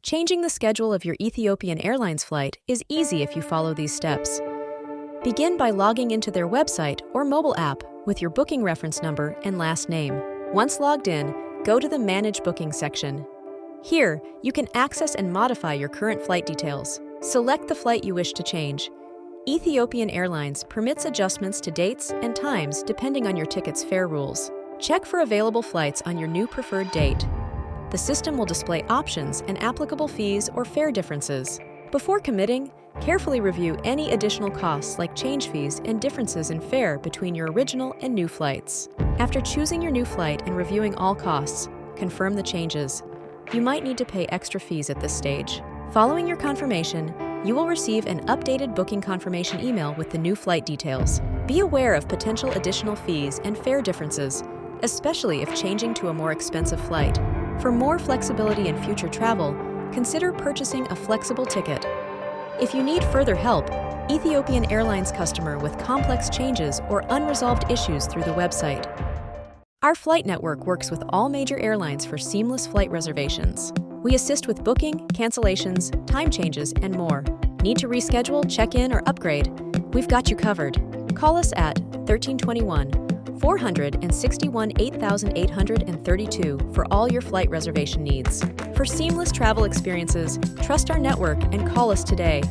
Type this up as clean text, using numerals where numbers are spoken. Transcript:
Changing the schedule of your Ethiopian Airlines flight is easy if you follow these steps. Begin by logging into their website or mobile app with your booking reference number and last name. Once logged in, go to the Manage Booking section. Here, you can access and modify your current flight details. Select the flight you wish to change. Ethiopian Airlines permits adjustments to dates and times depending on your ticket's fare rules. Check for available flights on your new preferred date. The system will display options and applicable fees or fare differences. Before committing, carefully review any additional costs like change fees and differences in fare between your original and new flights. After choosing your new flight and reviewing all costs, confirm the changes. You might need to pay extra fees at this stage. Following your confirmation, you will receive an updated booking confirmation email with the new flight details. Be aware of potential additional fees and fare differences, especially if changing to a more expensive flight. For more flexibility in future travel, consider purchasing a flexible ticket. If you need further help, Ethiopian Airlines customer with complex changes or unresolved issues through the website. Our flight network works with all major airlines for seamless flight reservations. We assist with booking, cancellations, time changes, and more. Need to reschedule, check in, or upgrade? We've got you covered. Call us at 1321-461-8832 for all your flight reservation needs. For seamless travel experiences, trust our network and call us today.